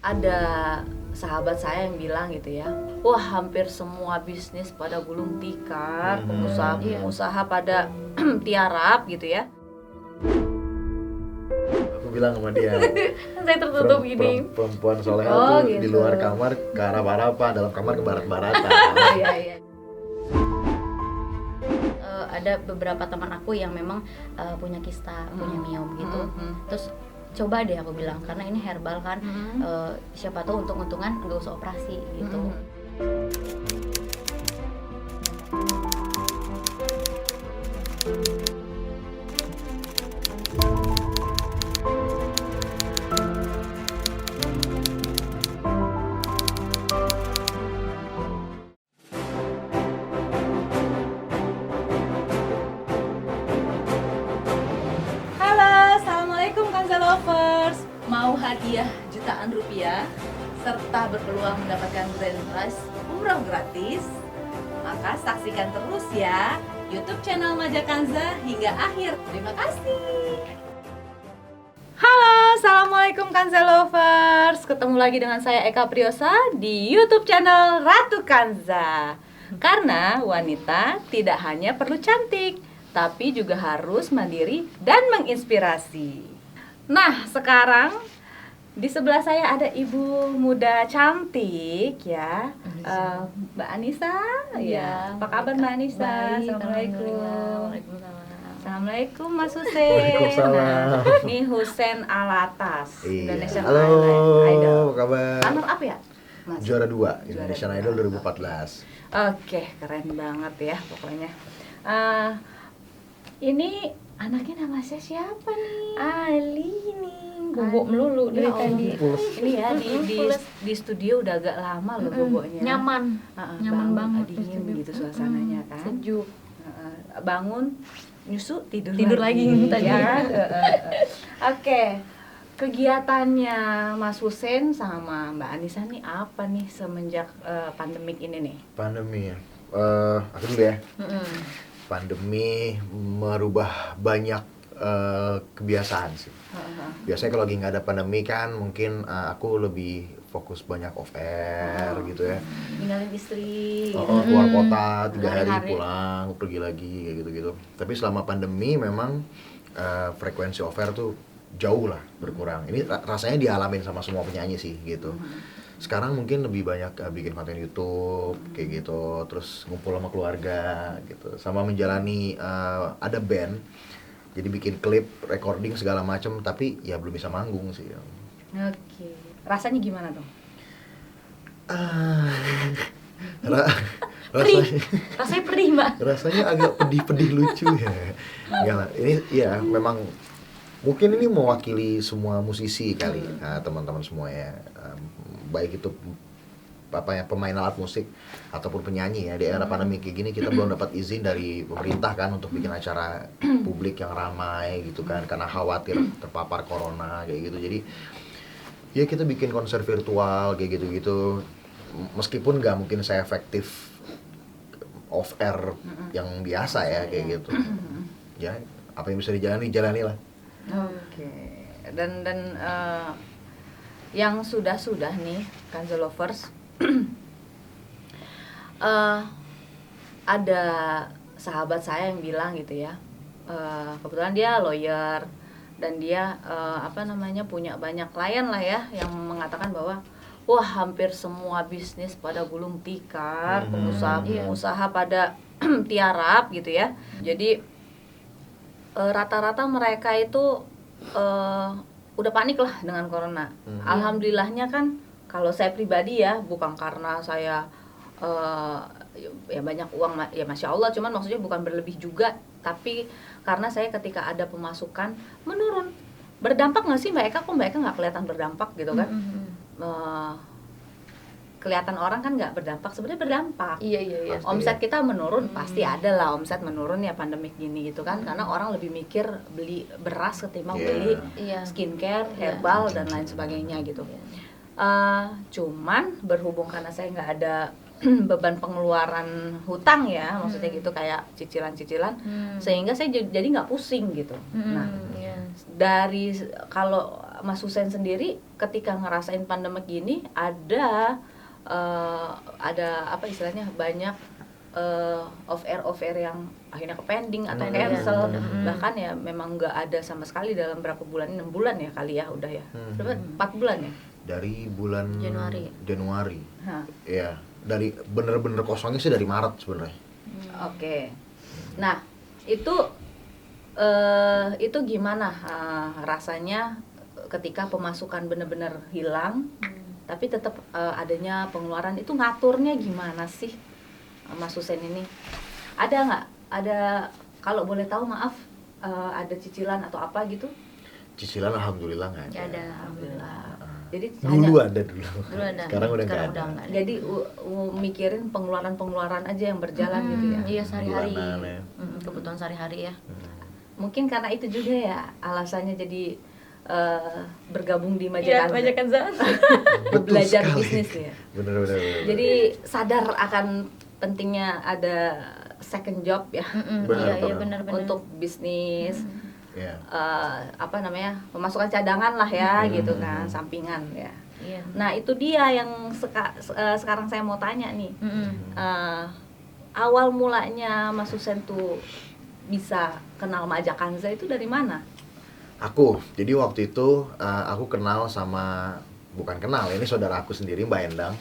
Ada sahabat saya yang bilang gitu ya, wah hampir semua bisnis pada gulung tikar, pengusaha pada tiarap gitu ya. Aku bilang sama dia, Saya tertutup gini. perempuan soleha Oh, tuh gitu. di luar kamar ke arah Barapa, dalam kamar ke barat-baratan. Iya. Ada beberapa teman aku yang memang punya kista, punya miom gitu. Terus coba deh aku bilang, karena ini herbal kan, siapa tahu untung-untungan nggak usah operasi gitu. Halo, assalamualaikum Kanza Lovers. Mau hadiah jutaan rupiah serta berpeluang mendapatkan grand prize umroh gratis? Maka saksikan terus ya YouTube channel Maja Kanza hingga akhir. Terima kasih. Halo, assalamualaikum Kanza Lovers. Ketemu lagi dengan saya Eka Priyosa di YouTube channel Ratu Kanza. Karena wanita tidak hanya perlu cantik, tapi juga harus mandiri dan menginspirasi. Nah, sekarang di sebelah saya ada ibu muda cantik ya, Mbak Anissa. Ya, apa kabar Mbak Anissa? Baik, Assalamualaikum. Waalaikumsalam. Assalamualaikum Mas Husen. Waalaikumsalam. Ini Husen Alatas, Iya. Indonesian Halo, Idol. apa kabar? Runner up ya? Mas? Juara 2 Juara Indonesian dua. Idol 2014. Oke, keren banget ya pokoknya. Ini anaknya nama saya siapa nih? Ali nih, bobok melulu dari Ya Allah. tadi. Ini ya di studio udah agak lama loh boboknya. Nyaman, nyaman bangun, banget dingin di studio. gitu suasananya kan. Sejuk. Bangun, nyusu, tidur lagi tadi. ya kan? Oke. Kegiatannya Mas Husen sama Mbak Anissa nih apa nih semenjak pandemik ini nih? Pandemi ya. Aku dulu ya. Pandemi merubah banyak kebiasaan sih. Biasanya kalau lagi nggak ada pandemi kan mungkin aku lebih fokus banyak off air gitu ya. Ninggalin istri. Keluar kota 3 hari Hari-hari. pulang pergi lagi kayak gitu-gitu. Tapi selama pandemi memang frekuensi off air tuh jauh lah berkurang. Ini rasanya dialamin sama semua penyanyi sih gitu. Sekarang mungkin lebih banyak bikin konten YouTube kayak gitu, terus ngumpul sama keluarga gitu, sama menjalani ada band. Jadi bikin klip, recording segala macam, tapi ya belum bisa manggung sih. Oke. Rasanya gimana dong? Rasanya perih, Mbak. Rasanya agak pedih-pedih lucu ya. Enggak lah, ini ya memang mungkin ini mewakili semua musisi kali, teman-teman semua ya. Baik itu pemain alat musik ataupun penyanyi ya. Di era pandemi kayak gini kita belum dapat izin dari pemerintah kan untuk bikin acara publik yang ramai gitu kan, karena khawatir terpapar corona kayak gitu. Jadi ya kita bikin konser virtual kayak gitu-gitu. Meskipun nggak mungkin saya efektif off air yang biasa ya kayak gitu. Ya apa yang bisa dijalani lah. Oke. Dan yang sudah nih Kanza Lovers, ada sahabat saya yang bilang gitu ya, kebetulan dia lawyer dan dia punya banyak klien lah ya, yang mengatakan bahwa wah hampir semua bisnis pada gulung tikar, pengusaha pada tiarap gitu ya. Jadi rata-rata mereka itu udah panik lah dengan corona. Alhamdulillahnya kan kalau saya pribadi ya, bukan karena saya ya banyak uang ya Masya Allah, cuman maksudnya bukan berlebih juga, tapi karena saya ketika ada pemasukan menurun. Berdampak nggak sih Mbak Eka? Kok Mbak Eka nggak kelihatan berdampak gitu kan? Kelihatan orang kan nggak berdampak, sebenarnya berdampak. Iya. Omset kita menurun, pasti ada lah omset menurun ya pandemik gini gitu kan, karena orang lebih mikir beli beras ketimbang beli skincare, herbal dan lain sebagainya gitu. Cuman berhubung karena saya nggak ada beban pengeluaran hutang ya, maksudnya gitu kayak cicilan-cicilan, sehingga saya jadi nggak pusing gitu. Nah, dari kalau Mas Husen sendiri ketika ngerasain pandemi gini ada apa istilahnya banyak off air yang akhirnya ke pending atau cancel, bahkan ya memang nggak ada sama sekali dalam berapa bulan, 6 bulan ya kali ya udah ya, berapa 4 bulan ya Dari bulan Januari. Hah. Ya, dari bener-bener kosongnya sih dari Maret sebenarnya. Oke. Nah itu gimana rasanya ketika pemasukan bener-bener hilang, tapi tetap adanya pengeluaran, itu ngaturnya gimana sih Mas Husen ini? Ada nggak? Ada, kalau boleh tahu maaf, ada cicilan atau apa gitu? Cicilan alhamdulillah nggak ada. Nggak ada. Alhamdulillah. Jadi Dulu ada. Dulu ada. Sekarang udah nggak ada. nggak ada. jadi mikirin pengeluaran aja yang berjalan gitu ya. Iya, sehari-hari. Bulanan ya. Kebutuhan sehari-hari ya. Mungkin karena itu juga ya alasannya jadi bergabung di Majakanza. Majakanza. Betul Belajar sekali. bisnis ya. Bener. Jadi sadar akan pentingnya ada second job ya Benar. Iya, benar. untuk bisnis. Ya. Apa namanya, pemasukan cadangan lah ya gitu kan, sampingan ya. Iya. Nah itu dia yang sekarang saya mau tanya nih. Awal mulanya Mas Husen tuh bisa kenal Majakanza itu dari mana? Jadi waktu itu aku kenal sama, bukan kenal, ini saudara aku sendiri, Mbak Endang.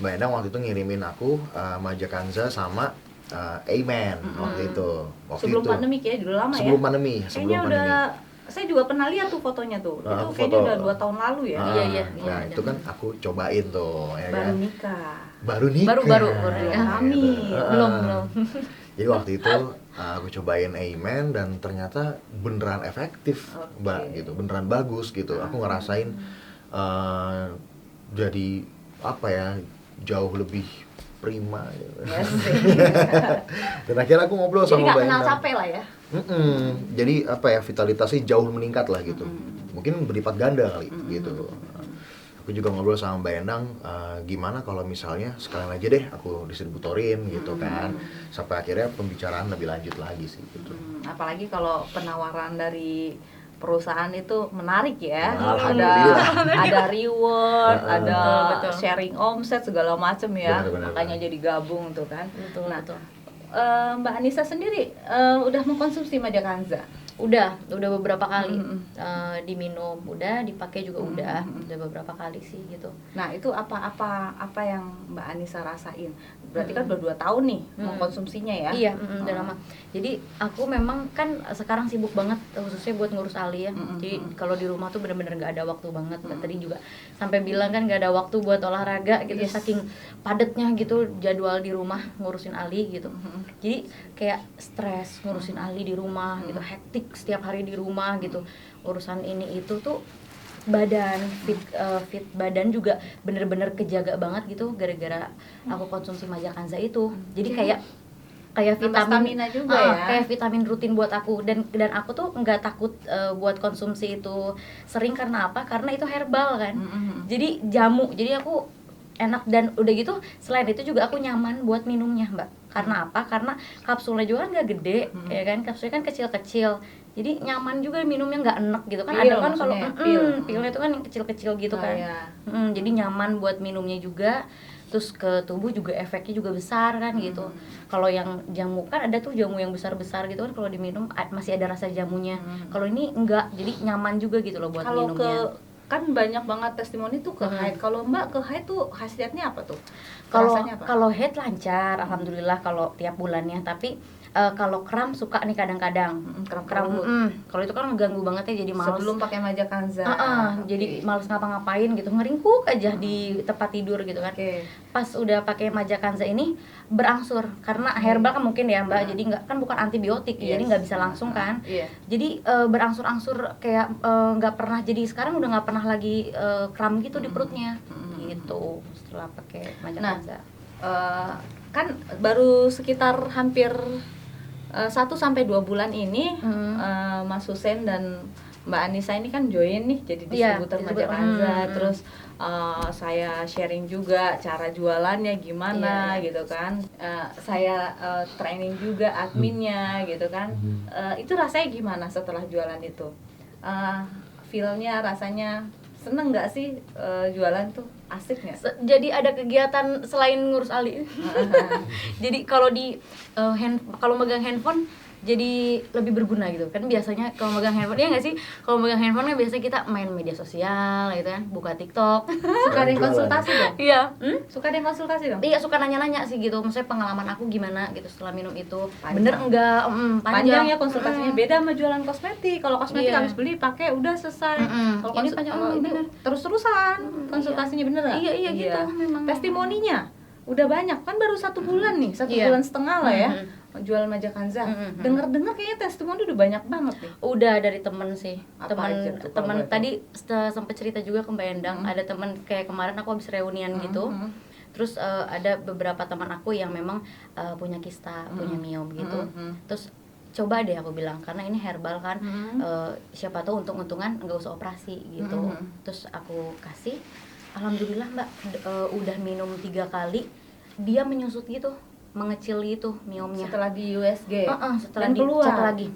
Mbak Endang waktu itu ngirimin aku Majakanza sama Amen waktu itu. Sebelum pandemi kayaknya udah lama sebelum ya. pandemi, Kayaknya udah, saya juga pernah lihat tuh fotonya tuh. Itu Aku kayaknya foto. udah 2 tahun lalu ya. Iya. Nah ada. itu kan aku cobain tuh, ya Baru kan. nikah. Baru nikah. Baru. Ya, amin. Belum. Jadi waktu itu aku cobain Amen dan ternyata beneran efektif, Mbak, gitu. Beneran bagus gitu. Aku ngerasain jadi apa ya, jauh lebih prima gitu. Yes. Dan akhirnya aku ngobrol Jadi sama nggak Mbak kenal Endang. capek lah ya. Jadi apa ya, vitalitasnya jauh meningkat lah gitu. Mungkin berlipat ganda kali gitu. Aku juga ngobrol sama Mbak Endang, gimana kalau misalnya sekalian aja deh aku distributorin gitu kan. Sampai akhirnya pembicaraan lebih lanjut lagi sih gitu. Apalagi kalau penawaran dari perusahaan itu menarik ya. Alhamdulillah. Ada reward, ada Betul. sharing omset segala macam ya. Benar. Makanya jadi gabung tuh kan. Betul. Mbak Anissa sendiri udah mengkonsumsi Majakanza? Udah beberapa kali diminum, udah dipakai juga udah beberapa kali sih gitu. Nah itu apa yang Mbak Anissa rasain? Berarti kan udah 2 tahun nih mengkonsumsinya ya? Iya, udah lama. Jadi aku memang kan sekarang sibuk banget khususnya buat ngurus Ali ya. Jadi kalau di rumah tuh bener-bener nggak ada waktu banget. Tadi juga sampai bilang kan nggak ada waktu buat olahraga gitu, saking padatnya gitu jadwal di rumah ngurusin Ali gitu. Jadi kayak stres ngurusin Ali di rumah gitu, hektik setiap hari di rumah gitu, urusan ini itu tuh badan fit badan juga bener-bener kejaga banget gitu gara-gara aku konsumsi Majakanza itu. Jadi kayak Nambah vitamin stamina juga ya. kayak vitamin rutin buat aku, dan aku tuh nggak takut buat konsumsi itu sering. Karena apa? Karena itu herbal kan. Jadi jamu, jadi aku enak, dan udah gitu selain itu juga aku nyaman buat minumnya, Mbak. Karena apa? Karena kapsulnya juga kan nggak gede, ya kan, kapsulnya kan kecil-kecil, jadi nyaman juga minumnya, nggak enek gitu kan. Pil Ada kan kalau maksudnya, pilnya itu kan yang kecil-kecil gitu kan. ya. Jadi nyaman buat minumnya juga, terus ke tubuh juga efeknya juga besar kan gitu. Kalau yang jamu kan ada tuh jamu yang besar-besar gitu kan, kalau diminum masih ada rasa jamunya. Kalau ini enggak, jadi nyaman juga gitu loh buat Kalau minumnya. kan banyak banget testimoni tuh ke haid. Kalau Mbak ke haid tuh khasiatnya apa tuh? Kalau Rasanya apa? kalau head lancar, alhamdulillah kalau tiap bulannya. Tapi kalau kram suka nih kadang-kadang. Kram Kram, perut. kalau itu kan ngeganggu banget ya, jadi males. Sebelum pakai Majakanza. Jadi males ngapa-ngapain gitu, ngeringkuk aja di tempat tidur gitu kan. Pas udah pakai Majakanza ini berangsur, karena herbal kan mungkin ya Mbak, jadi nggak, kan bukan antibiotik, jadi nggak bisa langsung kan. Jadi berangsur-angsur kayak nggak pernah, jadi sekarang udah nggak pernah lagi kram gitu di perutnya gitu setelah pakai Majakanza. Kan baru sekitar hampir 1-2 bulan ini Mas Husen dan Mbak Anissa ini kan join nih jadi distributor Majakanza. Terus saya sharing juga cara jualannya gimana gitu kan. Saya training juga adminnya gitu kan. Itu rasanya gimana setelah jualan itu? feel-nya, rasanya seneng nggak sih jualan tuh? Asik nggak? Jadi ada kegiatan selain ngurus Ali. Jadi kalau kalau megang handphone jadi lebih berguna gitu kan. Biasanya kalau megang handphone, ya nggak sih, kalau megang handphone kan biasanya kita main media sosial gitu kan, buka TikTok. Suka ada yang konsultasi dong? Iya. Suka ada yang konsultasi dong? Iya, suka nanya-nanya sih gitu, maksudnya pengalaman aku gimana gitu setelah minum itu. Panjang. Bener enggak? Panjang ya konsultasinya. Beda sama jualan kosmetik. Kalau kosmetik Iya. habis beli pakai udah selesai. Kalau ini panjang, ini bener. terus-terusan konsultasinya, bener nggak? Iya gitu memang. Testimoninya udah banyak kan, baru 1 bulan nih, 1 Iya. bulan setengah lah ya jualan Majakanza. Dengar-dengar kayaknya testimoni udah banyak banget nih. Udah dari temen sih, Apa aja tuh kalau boleh tadi sempat cerita juga ke Mbak Endang, ada temen kayak kemarin aku habis reunian gitu. Terus ada beberapa teman aku yang memang punya kista, punya miom gitu. Terus coba deh aku bilang, karena ini herbal kan, siapa tahu untung-untungan nggak usah operasi gitu. Terus aku kasih, alhamdulillah Mbak, udah minum 3 kali, dia menyusut gitu, mengecil gitu miomnya. Setelah di USG. Setelah Dan keluar. dicat lagi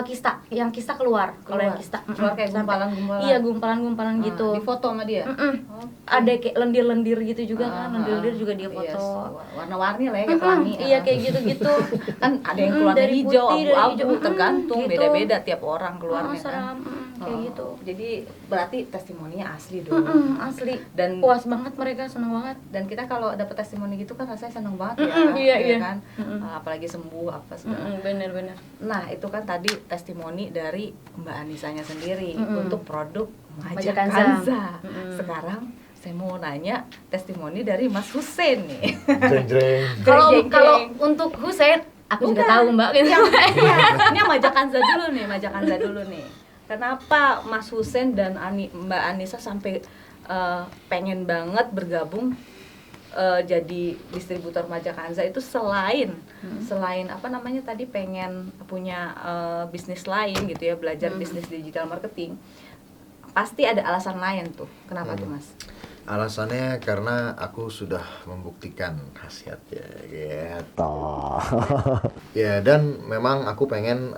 kista, yang kista keluar. Kalau yang kista keluar kayak sampai- gumpalan-gumpalan. Iya, gumpalan-gumpalan gitu. Di foto sama dia. Ada kayak lendir-lendir gitu juga kan, lendir-lendir juga dia foto. Warna-warni lah ya, kayak pelangi. Iya kayak gitu-gitu. Kan ada yang keluarnya Dari hijau, putih, dari abu-abu, hijau. tergantung, Gitu. beda-beda tiap orang keluarnya kan. Seram, kayak gitu. Jadi berarti testimoninya asli dong. Asli. Dan Puas banget mereka, seneng banget. dan kita kalau dapet testimoni gitu kan rasanya seneng banget ya. Iya, iya. Kan? Apalagi sembuh apa segala. Bener-bener. Nah, itu kan tadi testimoni dari Mbak Anisanya sendiri untuk produk Majakanza. Majakanza. Sekarang saya mau nanya testimoni dari Mas Hussein nih. Jreng-jreng. Kalau Jeng-jeng. kalau untuk Hussein, aku juga Bukan. tahu Mbak gitu. Iya, ini yang Majakanza dulu nih, Majakanza dulu nih. Kenapa Mas Hussein dan Mbak Anissa sampai pengen banget bergabung jadi distributor Majakanza itu selain apa namanya tadi, pengen punya bisnis lain gitu ya, belajar bisnis digital marketing, pasti ada alasan lain tuh. Kenapa tuh Mas? Alasannya karena aku sudah membuktikan khasiatnya gitu. Ya, dan memang aku pengen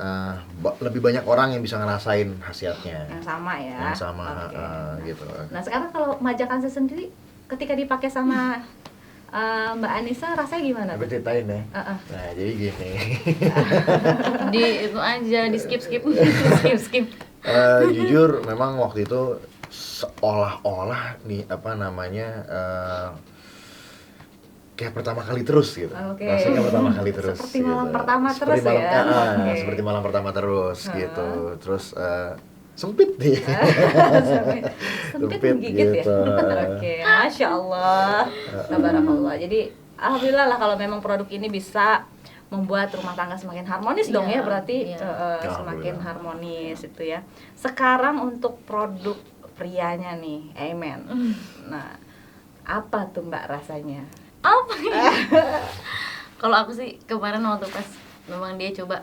lebih banyak orang yang bisa ngerasain khasiatnya. Yang sama ya. Yang sama. Oke. Gitu. Nah, sekarang kalau Majakanza sendiri ketika dipakai sama Mbak Anissa rasanya gimana Aku tuh? ceritain ya. Uh-uh. Nah, jadi gini. Di itu aja, di skip. skip. Jujur memang waktu itu seolah-olah nih apa namanya kayak pertama kali terus gitu. Oke. Rasanya pertama kali terus. Seperti malam gitu. pertama Seperti terus malam, ya? Oke. seperti malam pertama terus gitu. Terus sempit nih. Sempit menggigit gitu. ya. Oke, Masya Allah. Tabarakallah. Jadi alhamdulillah lah kalau memang produk ini bisa membuat rumah tangga semakin harmonis dong ya, Iya, berarti iya. semakin Alhamdulillah. harmonis itu ya. Sekarang untuk produk prianya nih, Amen. Nah, apa tuh Mbak rasanya? Apa ya? Kalau aku sih kemarin waktu pas memang dia coba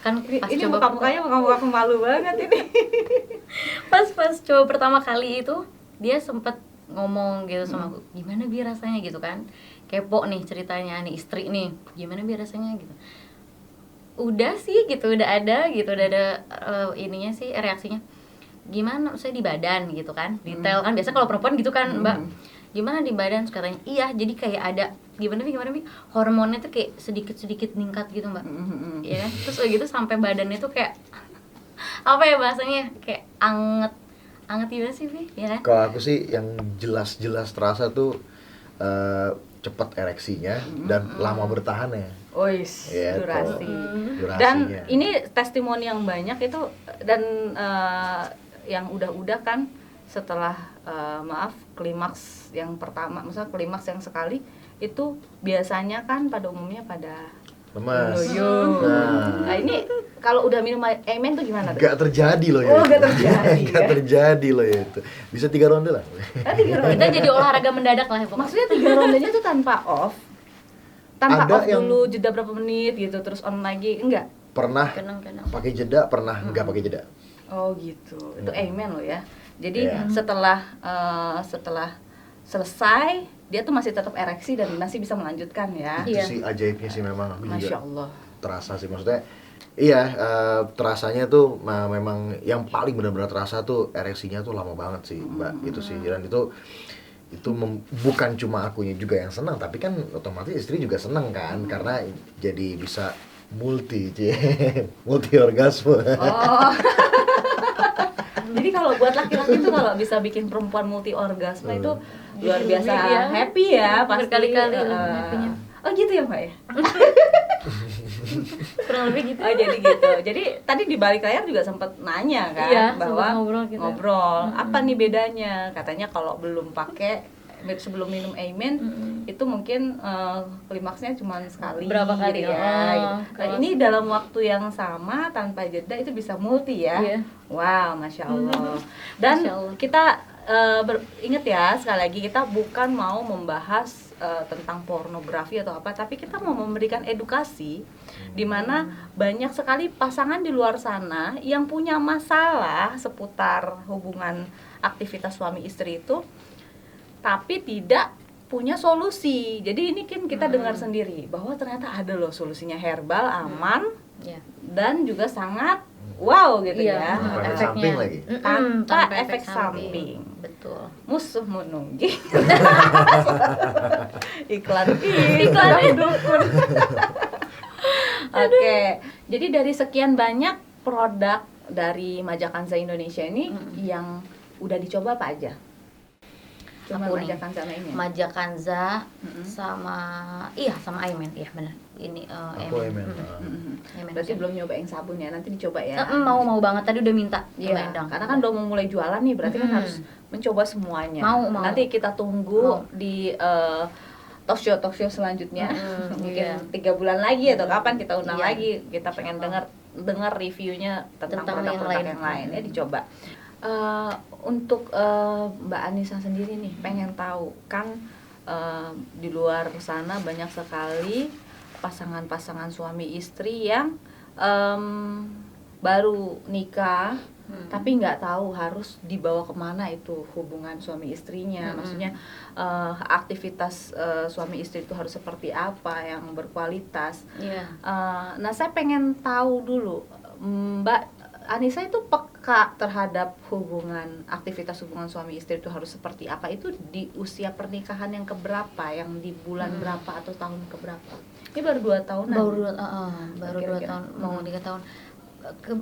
kan pas Ini coba muka-mukanya muka-muka malu banget ini. pas coba pertama kali itu dia sempet ngomong gitu sama aku, gimana biar rasanya gitu kan, kepo nih ceritanya nih istri nih, gimana biar rasanya gitu. Udah sih gitu, udah ada ininya sih, reaksinya gimana, saya di badan gitu kan, detail kan biasa kalau perempuan gitu kan Mbak, gimana di badan, katanya iya, jadi kayak ada gimana bi hormonnya tuh kayak sedikit meningkat gitu Mbak. Ya kan, terus udah gitu sampai badannya tuh kayak apa ya bahasanya, kayak anget gimana sih Bi, ya kan? Kalau aku sih yang jelas-jelas terasa tuh cepat ereksinya dan lama bertahannya. Ois, Gitu. durasi. Durasinya. Dan ini testimoni yang banyak itu, dan yang udah kan setelah klimaks yang pertama, misalnya klimaks yang sekali itu biasanya kan pada umumnya pada lemas. loyo. Nah. Nah, ini kalau udah minum Amen tuh gimana tuh? Gak terjadi loh ya. Oh, gak terjadi, Gak ya? terjadi loh ya itu. Bisa 3 ronde lah. Kita jadi olahraga mendadak lah ya pokoknya. Maksudnya 3 rondenya tuh tanpa off? Tanpa Ada off yang- dulu, jeda berapa menit gitu, terus on lagi? Enggak? Pernah Kenang-kenang. pakai jeda, pernah nggak pakai jeda. Oh gitu, itu Amen loh ya. Jadi Iya. setelah selesai dia tuh masih tetap ereksi dan masih bisa melanjutkan ya. Iya. Itu sih ajaibnya sih memang aku Masya juga Allah. terasa sih, maksudnya Iya, terasanya tuh memang yang paling benar-benar terasa tuh ereksinya tuh lama banget sih, Mbak. Itu sih, dan itu bukan cuma akunya juga yang senang, tapi kan otomatis istri juga senang kan, karena jadi bisa multi orgasme. Oh. Jadi kalau buat laki-laki itu kalau bisa bikin perempuan multi orgasme itu luar biasa Iya. happy ya pasti. Berkali-kali happy-nya. Oh gitu ya Mbak ya? Kurang lebih gitu. Oh jadi gitu. Jadi tadi di balik layar juga sempat nanya kan Iya, bahwa sempat ngobrol kita. apa nih bedanya? Katanya kalau belum pakai sebelum minum Aimin itu mungkin klimaksnya cuma sekali Berapa kali, gitu ya. Gitu. Nah, kalau- ini dalam waktu yang sama tanpa jeda itu bisa multi ya. Iya. Wow, masya Allah. Dan Masya Allah. kita ingat ya sekali lagi kita bukan mau membahas tentang pornografi atau apa, tapi kita mau memberikan edukasi di mana banyak sekali pasangan di luar sana yang punya masalah seputar hubungan aktivitas suami istri itu, tapi tidak punya solusi. Jadi ini kan kita dengar sendiri bahwa ternyata ada loh solusinya, herbal, aman, Iya. dan juga sangat wow gitu Iya. ya. Tanpa efek Efeknya. samping lagi. Tanpa efek samping. Betul. Musuh menunggi. Iklan dukun. Oke, jadi dari sekian banyak produk dari Majakansa Indonesia ini yang udah dicoba apa aja? Cuma Aku nih. Majakansa sama ini. Majakanza sama sama Aimen, iya benar. Ini Aku Aimen. Aimen. Berarti belum nyoba yang sabun ya, nanti dicoba ya. mau banget, tadi udah minta sama Iya, Endang. karena kan udah mau mulai jualan nih, berarti kan harus mencoba semuanya. Mau. Nanti kita tunggu di talk show selanjutnya. Iya. Mungkin 3 bulan lagi atau kapan kita undang Iya. lagi. Kita pengen dengar reviewnya tentang Tentang yang produk-produk lain. yang lain ya, dicoba. Untuk Mbak Anissa sendiri nih, pengen tahu kan di luar sana banyak sekali pasangan-pasangan suami istri yang baru nikah tapi nggak tahu harus dibawa kemana itu hubungan suami istrinya. Maksudnya aktivitas suami istri itu harus seperti apa yang berkualitas. Iya. Nah saya pengen tahu dulu, Mbak Anissa itu peka terhadap aktivitas hubungan suami istri itu harus seperti apa, itu di usia pernikahan yang keberapa, yang di bulan berapa atau tahun keberapa? Ini baru 2 tahunan. Baru 2 Kira-kira. tahun, mau 3 tahun.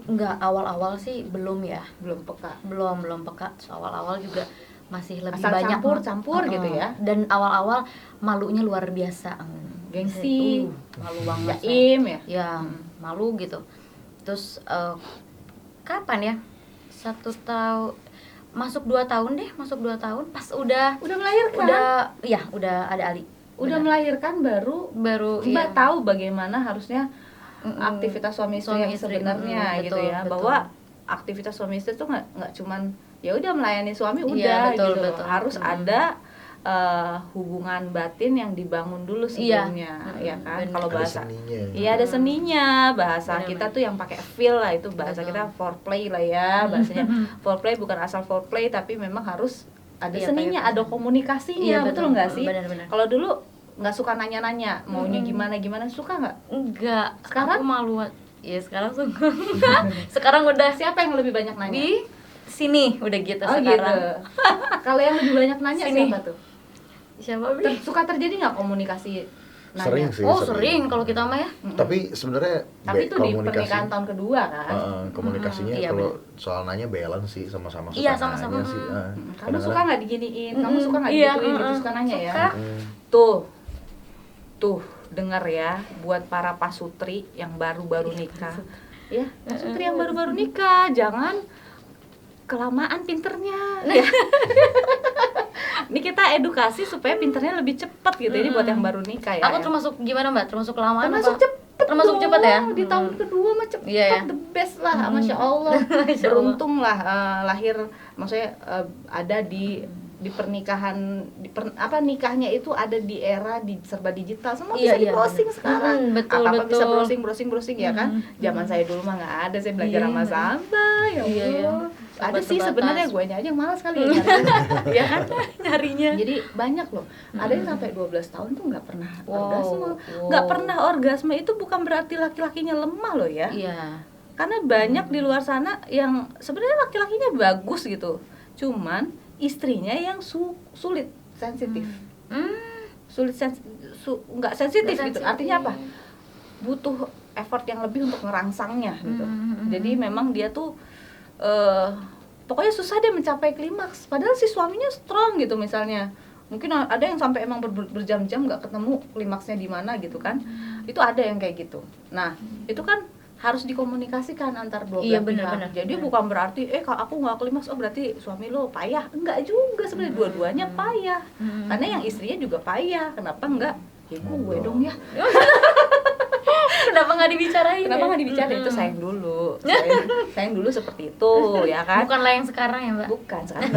Enggak, awal-awal sih belum ya. Belum peka. Belum peka. Terus awal-awal juga masih lebih Asal banyak campur gitu ya. Dan awal-awal malunya luar biasa. Gengsi, Malu banget. jaim ya. Ya, malu gitu. Terus kapan ya? 1 tahun, masuk 2 tahun deh, masuk 2 tahun pas udah melahirkan. udah ada Ali. Udah melahirkan baru Mbak iya. tahu bagaimana harusnya aktivitas suami istri yang istri, sebenarnya gitu betul, ya. betul. Bahwa aktivitas suami istri itu nggak cuman ya udah melayani suami Iya, udah betul, gitu. betul. Harus ada hubungan batin yang dibangun dulu sebelumnya, ya kan? bener. Kalau Ada bahasa seninya. iya ada seninya, bahasa Bener, kita tuh yang pakai feel lah, itu bahasa Betul. kita foreplay lah ya, bahasanya foreplay bukan asal foreplay tapi memang harus ada Iya, seninya, pakai- ada komunikasinya, Iya, betul betul. nggak sih? Benar-benar. Kalau dulu nggak suka nanya-nanya maunya gimana suka nggak? Enggak, Sekarang? aku malu. Ya sekarang suka. Sekarang udah Siapa yang lebih banyak nanya? di sini udah gitu Oh sekarang. gitu. Kalau yang lebih banyak nanya Sini. siapa tuh? Siapa Bi? Suka terjadi nggak komunikasi nanya? Sering sih. Oh sering kalau kita mah ya. Tapi sebenarnya Tapi itu di pernikahan tahun kedua kan? komunikasinya Iya, kalau soal nanya balance sih, sama-sama suka Iya, sama-sama. nanya sih. Kamu suka nggak diginiin? Kamu suka nggak Iya, digituin? Gitu suka nanya ya? suka. Tuh dengar ya, buat para pasutri yang baru-baru nikah, ya pasutri yang baru-baru nikah, jangan kelamaan pinternya. Ya. Ini kita edukasi supaya pinternya lebih cepat gitu. Ini buat yang baru nikah ya. Aku termasuk gimana Mbak? Termasuk lama termasuk apa? cepet Termasuk dong. cepet ya? Di tahun kedua mah cepet, Iya, ya. the best lah, masya Allah. Masya Allah. Beruntung lah lahir, maksudnya ada di pernikahan nikahnya itu ada di era serba digital, semua bisa di browsing bener. sekarang. Betul, Apa-apa bisa betul. browsing ya kan. Zaman saya dulu mah nggak ada, saya belajar Iya, sama bener. Samba ya Iya, iya. Allah. ada sih Sebatas. sebenarnya, gue aja yang malas kali ya nyarinya. Ya kan nyarinya. Jadi banyak loh, ada yang sampai 12 tahun tuh nggak pernah Wow, orgasme. wow. Nggak pernah orgasme itu bukan berarti laki-lakinya lemah loh ya. Iya. Karena banyak di luar sana yang sebenarnya laki-lakinya bagus gitu, cuman istrinya yang sulit sensitif, sulit nggak sensitif gitu. Artinya apa? Butuh effort yang lebih untuk ngerangsangnya gitu. Jadi memang dia tuh pokoknya susah deh mencapai klimaks. Padahal si suaminya strong gitu misalnya. Mungkin ada yang sampai emang berjam-jam nggak ketemu klimaksnya di mana gitu kan. Itu ada yang kayak gitu. Nah itu kan harus dikomunikasikan antar dua Iya, belah benar-benar. pihak. Jadi bukan berarti kalau aku nggak klimaks oh berarti suami lo payah. Enggak juga sebenarnya, dua-duanya payah. Karena yang istrinya juga payah. Kenapa enggak? Ya gue dong ya. Kenapa nggak dibicarain? Kenapa ya? nggak dibicarain? Itu sayang dulu. Sayang dulu seperti itu ya kan. Bukanlah yang sekarang ya Mbak. Bukan sekarang.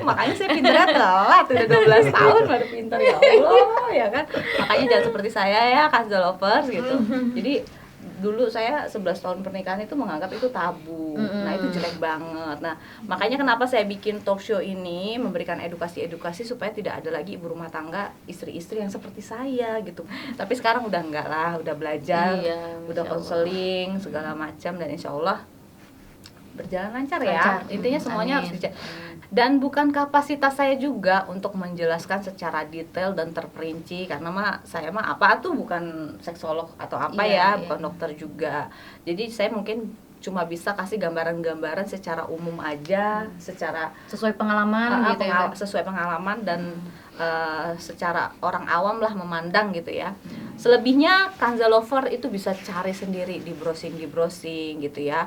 Makanya saya pinternya telat, udah 12 tahun baru pinter, ya Allah ya kan. Makanya jangan seperti saya ya, Kanza Lovers gitu. Jadi dulu saya 11 tahun pernikahan itu menganggap itu tabu. Nah, itu jelek banget. Nah, makanya kenapa saya bikin talk show ini, memberikan edukasi-edukasi supaya tidak ada lagi ibu rumah tangga, istri-istri yang seperti saya gitu. Tapi sekarang udah enggak lah, udah belajar, Iya, udah Masya Allah. konseling segala macam, dan insya Allah berjalan lancar ya. Lancar. Intinya semuanya Amin. harus dicek. Dan bukan kapasitas saya juga untuk menjelaskan secara detail dan terperinci, karena saya apa tuh bukan seksolog atau apa Iya, bukan dokter juga. Jadi saya mungkin cuma bisa kasih gambaran-gambaran secara umum aja, secara Sesuai pengalaman gitu ya. Mbak? sesuai pengalaman dan secara orang awam lah memandang gitu ya. Selebihnya Kanza Lover itu bisa cari sendiri di browsing gitu ya.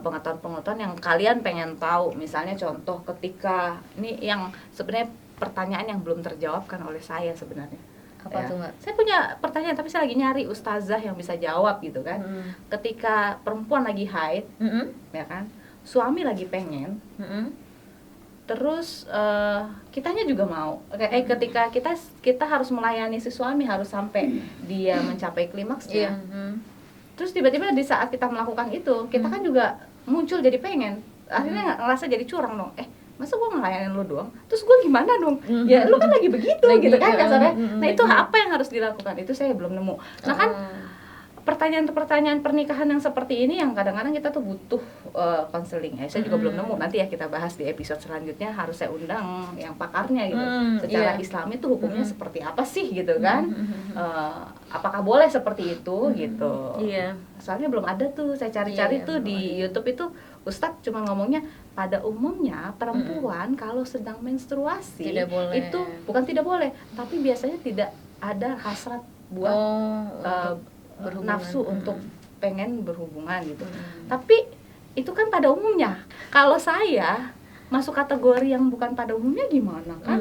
Pengetahuan-pengetahuan yang kalian pengen tahu. Misalnya contoh ketika ini yang sebenarnya pertanyaan yang belum terjawabkan oleh saya sebenarnya. Apa Ya. tuh Mbak? Saya punya pertanyaan tapi saya lagi nyari ustazah yang bisa jawab gitu kan. Ketika perempuan lagi haid ya kan, suami lagi pengen, terus kitanya juga mau. Ketika kita harus melayani si suami, harus sampai dia mencapai klimaksnya. Iya. Terus tiba-tiba di saat kita melakukan itu, kita kan juga muncul jadi pengen. Akhirnya ngerasa jadi curang dong. Masa gue ngelayanin lu doang? Terus gue gimana dong? Ya lu kan lagi begitu gitu kan kasarnya. Nah itu apa yang harus dilakukan? Itu saya belum nemu. Nah kan pertanyaan-pertanyaan pernikahan yang seperti ini yang kadang-kadang kita tuh butuh konseling. Saya juga belum nemu. Nanti ya kita bahas di episode selanjutnya, harus saya undang yang pakarnya gitu. Secara iya. Islam itu hukumnya seperti apa sih gitu kan? Apakah boleh seperti itu gitu? Iya. Soalnya belum ada tuh, saya cari-cari Iya, tuh belum di ada. YouTube itu Ustadz cuma ngomongnya pada umumnya perempuan kalau sedang menstruasi Tidak boleh. itu bukan tidak boleh, tapi biasanya tidak ada hasrat buat Berhubungan. nafsu untuk pengen berhubungan gitu. Tapi itu kan pada umumnya. Kalau saya masuk kategori yang bukan pada umumnya gimana kan?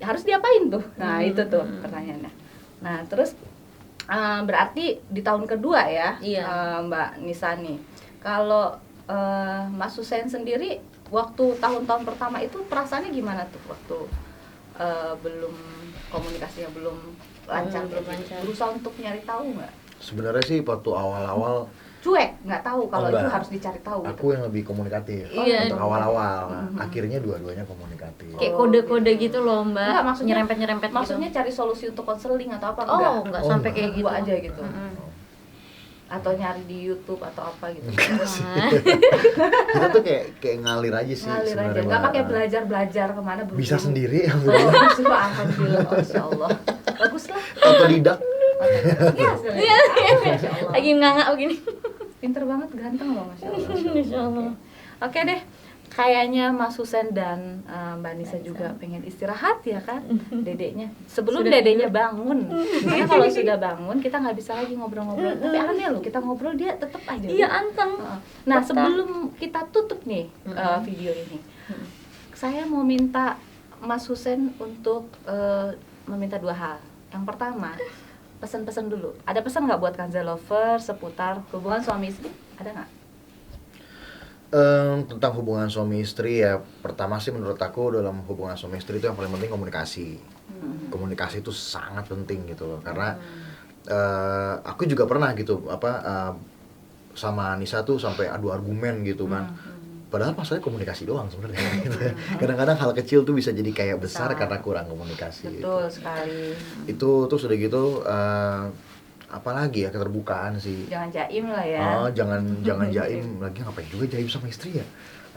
Harus diapain tuh? Nah itu tuh pertanyaannya. Nah terus berarti di tahun kedua ya, Iya. Mbak Nisa nih. Kalau Mas Husein sendiri waktu tahun-tahun pertama itu perasaannya gimana tuh waktu belum komunikasinya belum lancar, belum lancar. berusaha untuk nyari tahu nggak? Sebenarnya sih waktu awal-awal Cuek, nggak tahu kalau enggak. itu harus dicari tahu gitu. aku yang lebih komunikatif. Iya. Untuk awal-awal. Akhirnya dua-duanya komunikatif. Kayak kode-kode gitu loh Mbak. Enggak, maksudnya nyerempet-nyerempet Maksudnya gitu. cari solusi untuk konseling atau apa? Enggak Oh, sampai enggak. kayak gitu. Gua aja gitu. Mm-mm. Atau nyari di YouTube atau apa gitu. Enggak sih. Kita tuh kayak ngalir aja sih Ngalir aja, sebenarnya, nggak Mbak. pakai belajar kemana berhubung. Bisa sendiri Oh, alhamdulillah. alhamdulillah, Masya Allah. Bagus lah. Otodidak. Iya, Masya Allah. Lagi nganga begini. Pinter banget, ganteng loh, Masya Allah. Insya Allah. Oke deh, kayaknya Mas Husein dan Mbak Nisa juga pengen istirahat ya kan, dedeknya. Sebelum Sudah dedeknya bangun, karena kalau sudah bangun kita nggak bisa lagi ngobrol-ngobrol. Tapi aneh loh, kita ngobrol dia tetap aja. Iya anteng. Nah Betah. sebelum kita tutup nih video ini, saya mau minta Mas Husein untuk meminta dua hal. Yang pertama, pesan-pesan dulu. Ada pesan nggak buat Kanza Lover seputar hubungan suami istri? Ada nggak? Tentang hubungan suami istri ya, pertama sih menurut aku dalam hubungan suami istri itu yang paling penting komunikasi. Komunikasi itu sangat penting gitu loh, karena aku juga pernah gitu sama Nisa tuh sampai adu argumen gitu kan. padahal masalahnya komunikasi doang sebenarnya. Gitu. Kadang-kadang hal kecil tuh bisa jadi kayak besar karena kurang komunikasi. Betul sekali. Itu terus udah gitu apalagi ya, keterbukaan sih. Jangan jaim lah ya. Oh, jangan jaim lagi, ngapain juga jaim sama istri ya?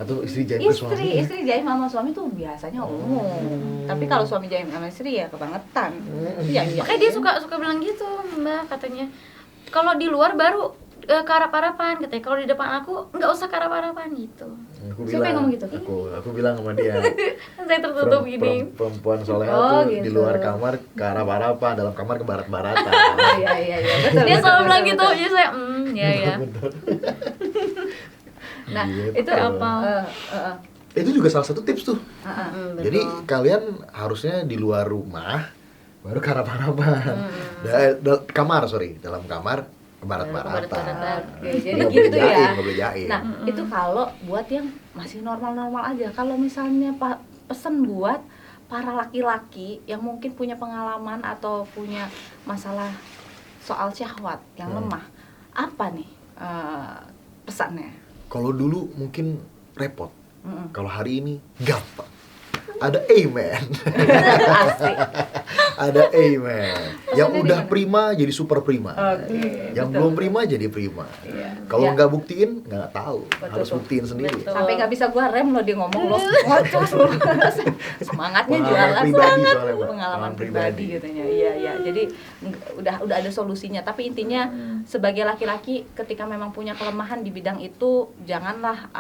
Atau istri jaim ke suami? Istri jaim sama suami tuh biasanya umum. Tapi kalau suami jaim sama istri ya kebangetan. Iya, Makanya dia suka bilang gitu, Mbak, katanya. Kalau di luar baru karap-karapan, katanya. Kalau di depan aku nggak usah karap-karapan gitu. Siapa yang ngomong gitu? Aku bilang sama dia. Saya tertutup gini. Perempuan soleha Oh, tuh gitu. di luar kamar karap-karapan, dalam kamar ke barat-baratan. Iya, betul. Dia selalu bilang betul, gitu, betul. jadi saya ya. Nah, Gitu. itu apa? Itu juga salah satu tips tuh. Jadi Betul. kalian harusnya di luar rumah baru karap-karapan. Kamar, dalam kamar ke barat-baratan. Barat-baratan. Oke, jadi Nggak gitu boleh ya. jaim, nggak boleh jaim. Nah, itu kalau buat yang masih normal-normal aja. Kalau misalnya pesen buat para laki-laki yang mungkin punya pengalaman atau punya masalah soal syahwat yang lemah, apa nih pesannya? Kalau dulu mungkin repot. Mm-mm. Kalau hari ini gampang. Ada amen. Asik. Ada amen. Yang Maksudnya udah gimana? prima jadi super prima. Oke, Yang betul. belum prima jadi prima. Iya. Kalau Ya. nggak buktiin nggak tahu. Betul, Harus tuh. buktiin sendiri. Betul. Sampai nggak bisa gua rem loh dia ngomong loh. Ngocos loh. Semangatnya Pengalaman jualan pribadi sangat. soalnya, Mbak. Pengalaman pribadi katanya. Iya. Jadi udah ada solusinya. Tapi intinya sebagai laki-laki ketika memang punya kelemahan di bidang itu janganlah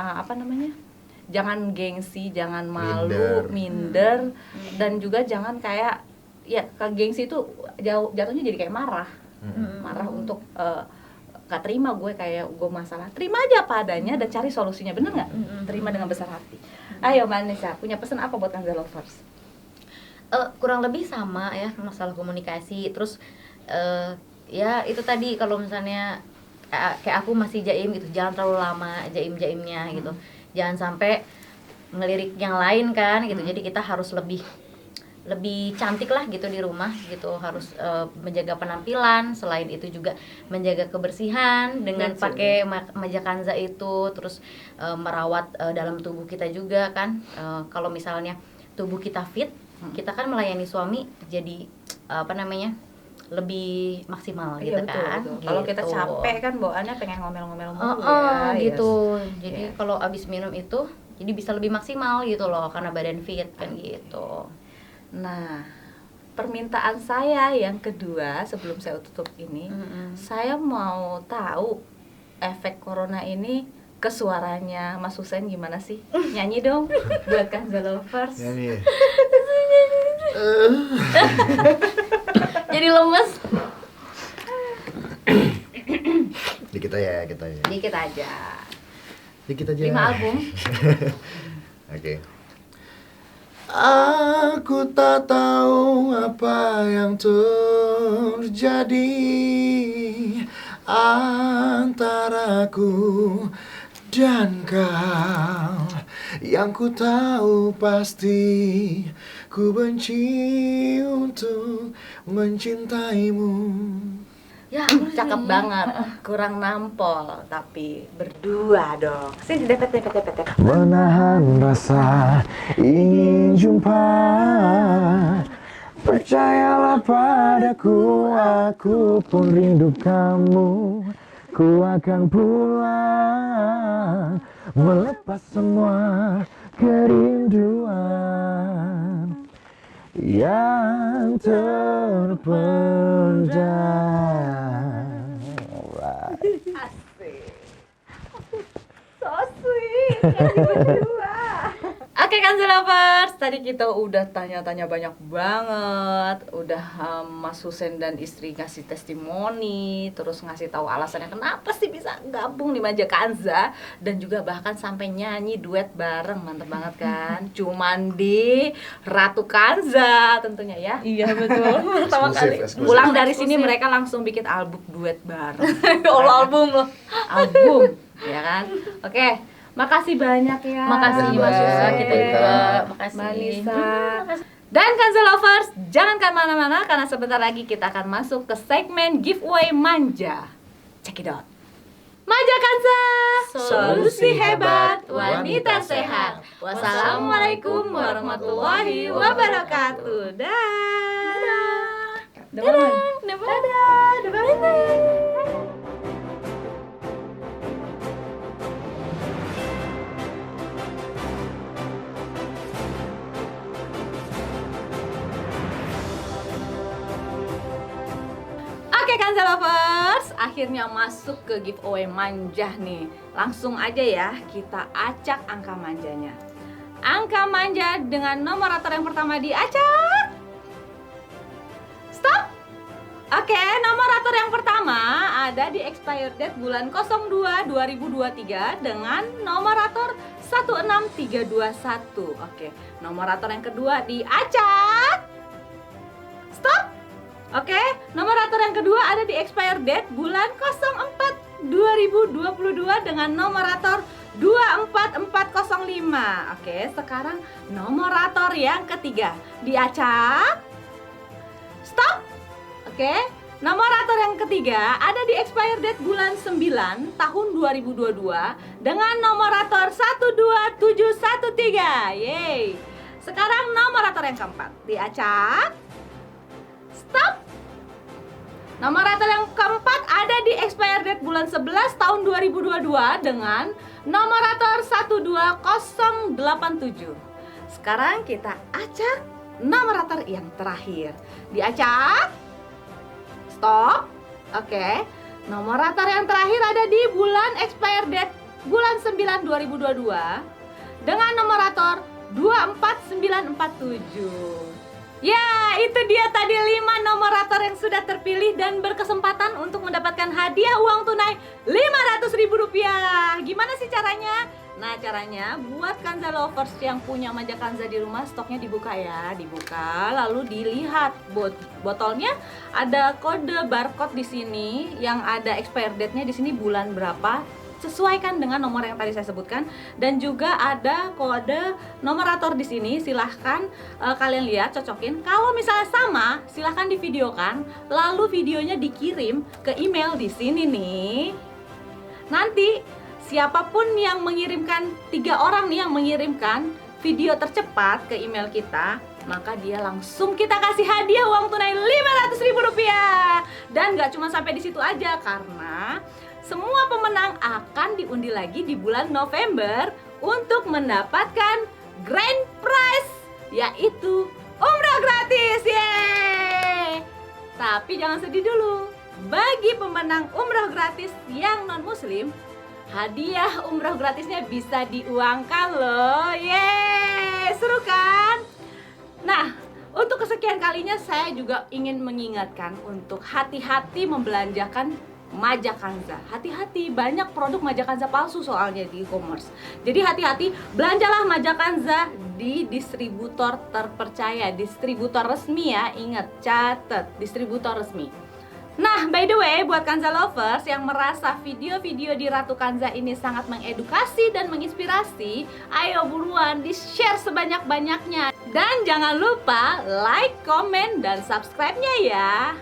jangan gengsi, jangan malu, minder, dan juga jangan kayak ya ke gengsi itu jatuhnya jadi kayak marah untuk gak terima gue kayak gue masalah, terima aja apa adanya dan cari solusinya, bener nggak? Terima dengan besar hati. Ayo Mbak Nisa, punya pesan apa buat Kanza Lovers? Kurang lebih sama ya, masalah komunikasi. Terus ya itu tadi, kalau misalnya kayak aku masih jaim gitu, jangan terlalu lama jaimnya gitu. Jangan sampai ngelirik yang lain kan gitu. Jadi kita harus lebih cantik lah gitu di rumah gitu, harus menjaga penampilan. Selain itu juga menjaga kebersihan dengan Betul. pakai meja kanza itu. Terus merawat dalam tubuh kita juga kan. Kalau misalnya tubuh kita fit, kita kan melayani suami jadi lebih maksimal gitu Iya, kan. betul. Kalau kita Gitu. capek kan bawaannya pengen ngomel-ngomel mulu gitu. Yes. Jadi Yes. kalau abis minum itu jadi bisa lebih maksimal gitu loh, karena badan fit kan gitu. Nah, permintaan saya yang kedua sebelum saya tutup ini, saya mau tahu efek corona ini ke suaranya Mas Husain gimana sih? Nyanyi dong buat Kanza Lovers. Nyanyi. Jadi lemes. Dikit aja, kita aja. Dikit aja. Dikit aja. 5 album. Oke. Aku tak tahu apa yang terjadi antaraku dan kau. Yang ku tahu pasti ku benci untuk mencintaimu. Ya, Cakep banget. Kurang nampol tapi berdua dong. Sini depet. Menahan rasa ingin jumpa. Percayalah padaku, aku pun rindu kamu. Ku akan pulang, melepas semua kerinduan yang terpendam. Asik. So sweet. Berdua. Oke Kanza Lovers, tadi kita udah tanya-tanya banyak banget, udah Mas Husain dan istri ngasih testimoni, terus ngasih tahu alasannya kenapa sih bisa gabung di Meja Kanza, dan juga bahkan sampai nyanyi duet bareng, mantep banget kan? Cuman di Ratu Kanza tentunya ya. iya betul. Pertama kali Eksklusif. pulang dari sini mereka langsung bikin album duet bareng. Album loh. Album, ya kan? Oke. Makasih banyak ya. Makasih Mbak. Mas Husain, kita juga Welcome. makasih. Mbak Nisa. Dan Kanza Lovers, jangan kemana-mana karena sebentar lagi kita akan masuk ke segmen giveaway manja. Check it out. Majakansa, Solusi hebat wanita sehat. Wassalamualaikum warahmatullahi wabarakatuh. Dadah. Dadah. Dadah. Dadah. Oke Kanza Lovers, akhirnya masuk ke giveaway manja nih. Langsung aja ya, kita acak angka manjanya. Angka manja dengan nomor yang pertama diacak. Stop. Oke, nomor yang pertama ada di expired date bulan 02 2023 dengan nomor 16321. Oke, nomor yang kedua diacak. Stop. Oke, nomor yang kedua ada di expired date bulan 04 2022 dengan nomor 24405. Oke, sekarang nomor yang ketiga diacak. Stop. Oke, nomor yang ketiga ada di expired date bulan 9 tahun 2022 dengan nomor 12713. Yeay. Sekarang nomor yang keempat diacak. Stop. Nomor yang keempat ada di expired date bulan 11 tahun 2022 dengan nomor 12087. Sekarang kita acak nomor yang terakhir. Diacak. Stop. Oke. Nomor yang terakhir ada di bulan expired date bulan 9 2022 dengan nomor 24947. Ya, itu dia tadi 5 nomor yang sudah terpilih dan berkesempatan untuk mendapatkan hadiah uang tunai Rp500.000. Gimana sih caranya? Nah, caranya buat Kanza Lovers yang punya Majakansa di rumah, stoknya dibuka ya, dibuka lalu dilihat botolnya ada kode barcode di sini yang ada expired date-nya di sini bulan berapa. Sesuaikan dengan nomor yang tadi saya sebutkan dan juga ada kode nomor di sini. Silahkan kalian lihat, cocokin. Kalau misalnya sama, silahkan divideokan lalu videonya dikirim ke email di sini nih. Nanti siapapun yang mengirimkan, 3 orang nih yang mengirimkan video tercepat ke email kita, maka dia langsung kita kasih hadiah uang tunai Rp500.000. Dan gak cuma sampai di situ aja, karena semua pemenang akan diundi lagi di bulan November untuk mendapatkan grand prize, yaitu umrah gratis. Yeay! Tapi jangan sedih dulu. Bagi pemenang umrah gratis yang non-muslim, hadiah umrah gratisnya bisa diuangkan loh. Yeay! Seru kan? Nah, untuk kesekian kalinya saya juga ingin mengingatkan untuk hati-hati membelanjakan Majakansa. Hati-hati, banyak produk Majakansa palsu soalnya di e-commerce. Jadi hati-hati, belanjalah Majakansa di distributor terpercaya, distributor resmi ya. Ingat, catat, distributor resmi. Nah, by the way, buat Kanza Lovers yang merasa video-video di Ratu Kanza ini sangat mengedukasi dan menginspirasi, ayo buruan di-share sebanyak-banyaknya. Dan jangan lupa like, komen, dan subscribe-nya ya.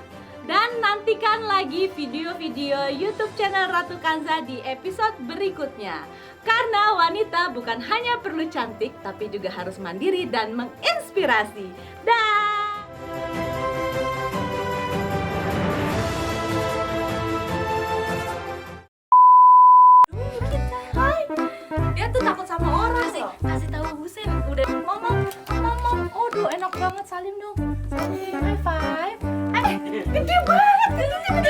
Dan nantikan lagi video-video YouTube channel Ratu Kanza di episode berikutnya. Karena wanita bukan hanya perlu cantik, tapi juga harus mandiri dan menginspirasi. Dah. Hai. Dia tuh takut sama orang loh. Kasih tahu Husen udah Ngomong. Aduh, enak banget. Salim dong. Salim, high five. Gede banget, gede banget.